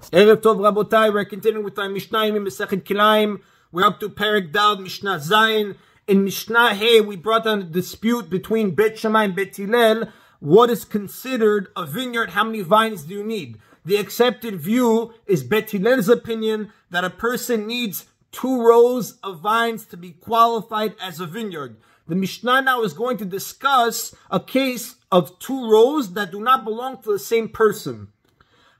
Erev Tov Rabotai, we're continuing with our Mishna Yomi Masechet Kilayim. We're up to Perek Dal, Mishnah Zayin. In Mishnah Hey, we brought down a dispute between Bet Shammai and Bet Hillel. What is considered a vineyard? How many vines do you need? The accepted view is Bet Hillel's opinion that a person needs 2 rows of vines to be qualified as a vineyard. The Mishnah now is going to discuss a case of 2 rows that do not belong to the same person.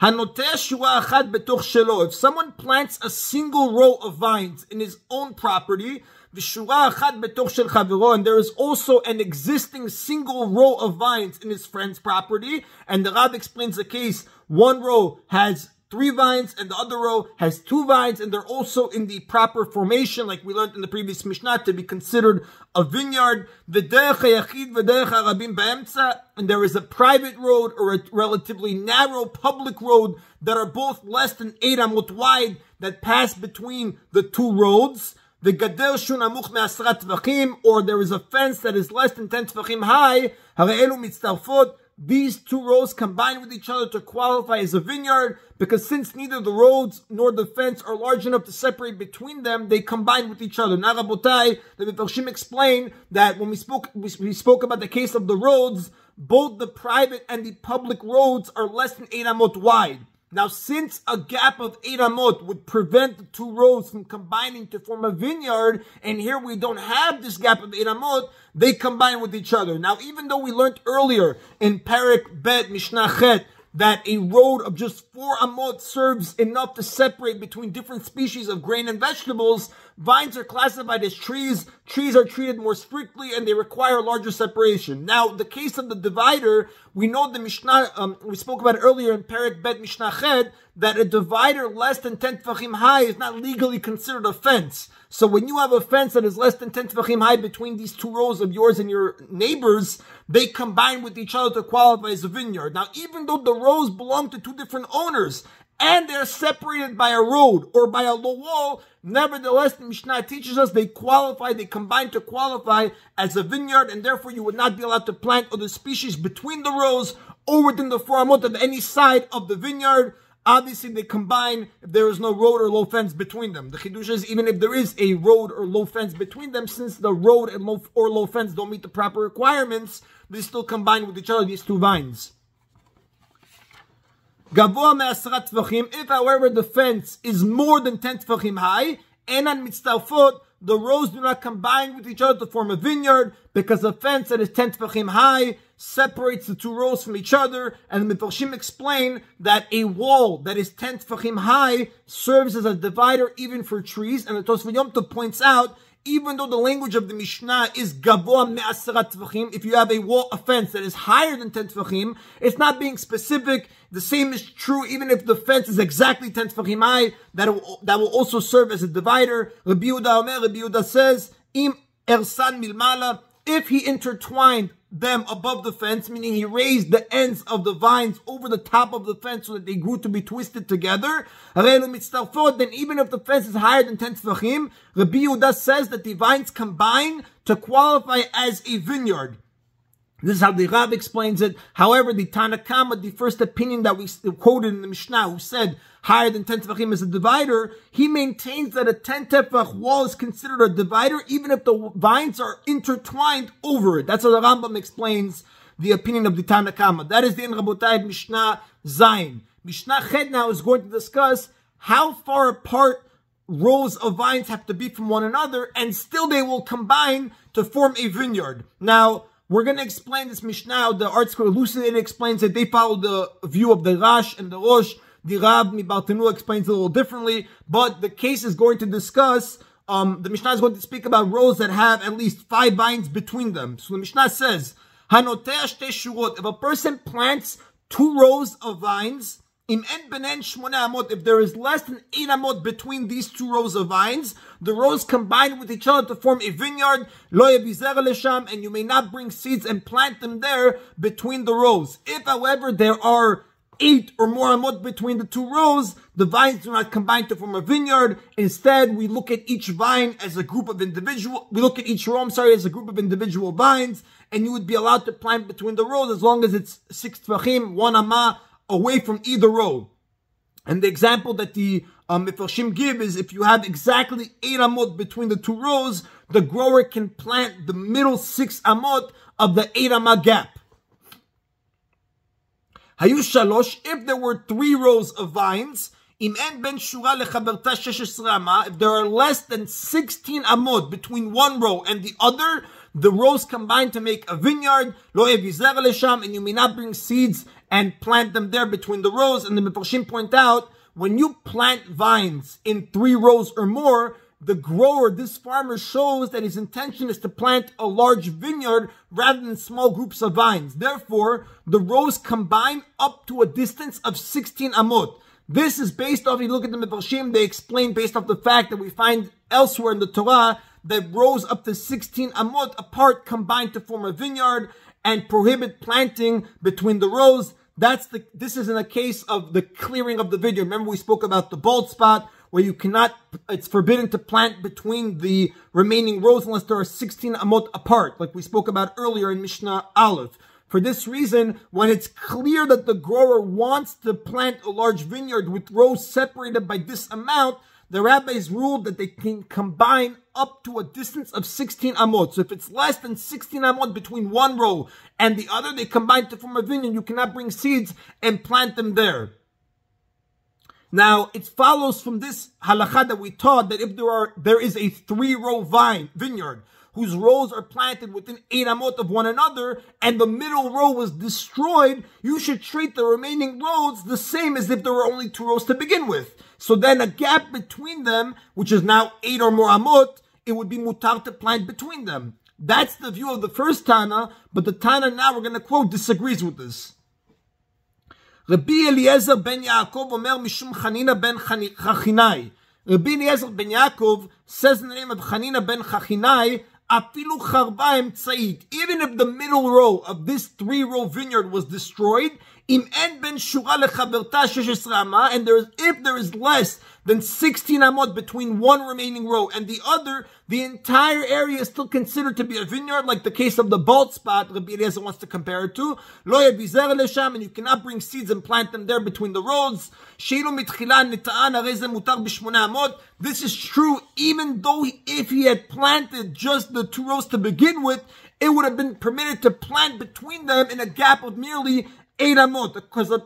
If someone plants a single row of vines in his own property, and there is also an existing single row of vines in his friend's property, and the Rab explains the case, one row has 3 vines and the other row has 2 vines, and they're also in the proper formation, like we learned in the previous Mishnah, to be considered a vineyard. And there is a private road or a relatively narrow public road that are both less than 8 amot wide that pass between the 2 roads. Or there is a fence that is less than 10 tefachim high. These 2 rows combine with each other to qualify as a vineyard, because since neither the roads nor the fence are large enough to separate between them, they combine with each other. Now, Rabotai, the Mefarshim explained that when we spoke about the case of the roads, both the private and the public roads are less than 8 amot wide. Now, since a gap of 8 amot would prevent the 2 rows from combining to form a vineyard, and here we don't have this gap of 8 amot, they combine with each other. Now, even though we learned earlier in Perek Bet Mishnah Chet that a road of just 4 amot serves enough to separate between different species of grain and vegetables, vines are classified as trees. Trees are treated more strictly and they require larger separation. Now, the case of the divider, we know the Mishnah, we spoke about it earlier in Perek Bet Mishnah Chet, that a divider less than 10 tefachim high is not legally considered a fence. So when you have a fence that is less than 10 tefachim high between these 2 rows of yours and your neighbors, they combine with each other to qualify as a vineyard. Now, even though the rows belong to 2 different owners, and they're separated by a road or by a low wall, nevertheless, the Mishnah teaches us they combine to qualify as a vineyard, and therefore you would not be allowed to plant other species between the rows or within the 4 amot of any side of the vineyard. Obviously, they combine if there is no road or low fence between them. The Chidush is, even if there is a road or low fence between them, since the road and low fence don't meet the proper requirements, they still combine with each other, these 2 vines. If, however, the fence is more than 10 tefachim high, the rows do not combine with each other to form a vineyard, because the fence that is 10 tefachim high separates the 2 rows from each other. And the Mefarshim explain that a wall that is 10 tefachim high serves as a divider even for trees. And the Tosfot Yom Tov points out, even though the language of the Mishnah is gavoa me'asrat tefachim, if you have a fence that is higher than 10 tefachim, it's not being specific. The same is true even if the fence is exactly 10 tefachim high, that will also serve as a divider. Rabbi Yehuda says, im ersan milmala, if he intertwined them above the fence, meaning he raised the ends of the vines over the top of the fence so that they grew to be twisted together, then even if the fence is higher than 10 tefachim, Rabbi Yehuda says that the vines combine to qualify as a vineyard. This is how the Rab explains it. However, the Tanakama, the first opinion that we quoted in the Mishnah, who said higher than 10 tefachim is a divider, he maintains that a 10 tefach wall is considered a divider even if the vines are intertwined over it. That's how the Rambam explains the opinion of the Tanakama. That is the En Rabotai Mishnah Zayin. Mishnah Chet now is going to discuss how far apart rows of vines have to be from one another, and still they will combine to form a vineyard. Now, we're going to explain this Mishnah. The Art School Elucidated explains that they follow the view of the Rash and the Rosh. The Rab Mibartenu explains it a little differently. But the case is going to discuss, the Mishnah is going to speak about rows that have at least 5 vines between them. So the Mishnah says, if a person plants 2 rows of vines, if there is less than 8 amot between these 2 rows of vines, the rows combine with each other to form a vineyard, and you may not bring seeds and plant them there between the rows. If, however, there are 8 or more amot between the 2 rows, the vines do not combine to form a vineyard. Instead, we look at each vine as a group of each row, as a group of individual vines, and you would be allowed to plant between the rows as long as it's 6 tefachim, 1 amah, away from either row. And the example that the Mefarshim give is if you have exactly 8 amot between the 2 rows, the grower can plant the middle 6 amot of the 8 amah gap. Hayu shalosh, if there were 3 rows of vines, im en ben shura lechaberta 16 amah, if there are less than 16 amot between one row and the other, the rows combine to make a vineyard, lo evizer lesham, and you may not bring seeds and plant them there between the rows. And the Mefarshim point out, when you plant vines in 3 rows or more, the grower, this farmer, shows that his intention is to plant a large vineyard rather than small groups of vines. Therefore, the rows combine up to a distance of 16 amot. This is based off, if you look at the Mefarshim, they explain based off the fact that we find elsewhere in the Torah that rows up to 16 amot apart combine to form a vineyard and prohibit planting between the rows. This is in a case of the clearing of the vineyard. Remember, we spoke about the bald spot where you cannot, it's forbidden to plant between the remaining rows unless there are 16 amot apart, like we spoke about earlier in Mishnah Alayev. For this reason, when it's clear that the grower wants to plant a large vineyard with rows separated by this amount, the rabbis ruled that they can combine up to a distance of 16 amot. So if it's less than 16 amot between one row and the other, they combine to form a vineyard. You cannot bring seeds and plant them there. Now, it follows from this halakha that we taught that if there is a 3-row vineyard whose rows are planted within 8 amot of one another, and the middle row was destroyed, you should treat the remaining rows the same as if there were only 2 rows to begin with. So then a gap between them, which is now 8 or more amot, it would be mutar to plant between them. That's the view of the first Tana, but the Tana now we're going to quote disagrees with this. Rabbi Eliezer ben Yaakov omer mishum Chanina ben Chachinai. Rabbi Eliezer ben Yaakov says in the name of Chanina ben Chachinai, afilu charba emtzait. Even if the middle row of this 3-row vineyard was destroyed, im en ben shura lechaberta 16 amah, and if there is less than 16 amot between one remaining row and the other, the entire area is still considered to be a vineyard, like the case of the bald spot Rabbi Eliezer wants to compare it to. Lo yevizer lesham, and you cannot bring seeds and plant them there between the rows. Sheilu mitchilan nita'an areze mutar b'shmona amot. This is true even though if he had planted just the 2 rows to begin with, it would have been permitted to plant between them in a gap of merely 8 amot.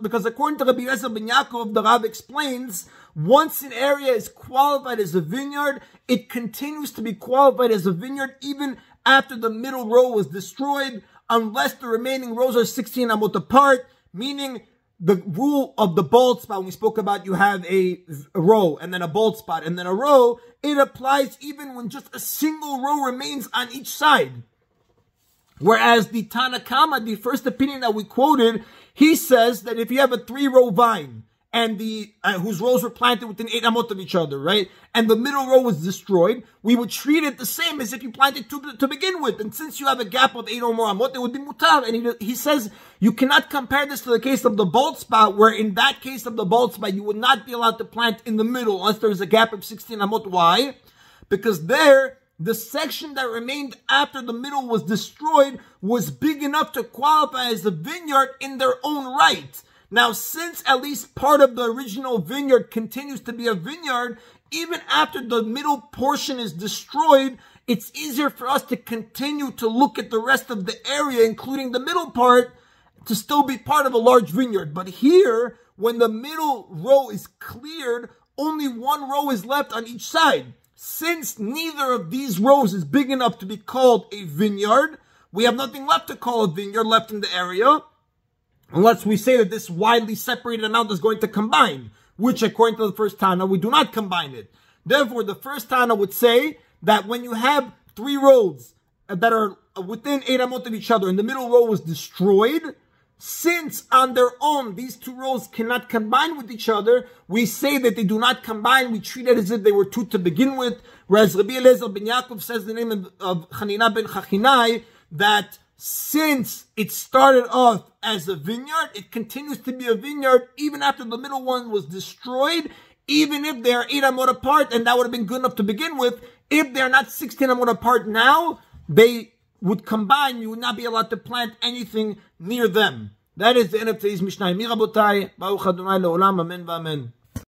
Because according to Rabbi Eliezer ben Yaakov, the Rav explains, once an area is qualified as a vineyard, it continues to be qualified as a vineyard even after the middle row was destroyed, unless the remaining rows are 16 amot apart, meaning the rule of the bald spot, when we spoke about you have a row and then a bald spot and then a row, it applies even when just a single row remains on each side. Whereas the Tana Kama, the first opinion that we quoted, he says that if you have a 3-row vine and whose rows were planted within 8 amot of each other, right? And the middle row was destroyed, we would treat it the same as if you planted 2 to begin with. And since you have a gap of 8 or more amot, it would be mutar. And he says you cannot compare this to the case of the bald spot, where in that case of the bald spot, you would not be allowed to plant in the middle unless there is a gap of 16 amot. Why? Because there, the section that remained after the middle was destroyed was big enough to qualify as a vineyard in their own right. Now, since at least part of the original vineyard continues to be a vineyard, even after the middle portion is destroyed, it's easier for us to continue to look at the rest of the area, including the middle part, to still be part of a large vineyard. But here, when the middle row is cleared, only 1 row is left on each side. Since neither of these rows is big enough to be called a vineyard, we have nothing left to call a vineyard left in the area, unless we say that this widely separated amount is going to combine, which according to the first Tana, we do not combine it. Therefore, the first Tana would say that when you have 3 rows that are within 8 amot of each other and the middle row was destroyed, since on their own these 2 rows cannot combine with each other, we say that they do not combine. We treat it as if they were 2 to begin with. Whereas Rabbi Eliezer ben Yaakov says the name of Chanina ben Chachinai, that since it started off as a vineyard, it continues to be a vineyard even after the middle one was destroyed, even if they are 8 amot apart, and that would have been good enough to begin with. If they are not 16 amot apart now, they would combine. You would not be allowed to plant anything near them. That is the end of today's Mishnah Yomi, Rabotai. Baruch Adonai le'olam, amen v'amen.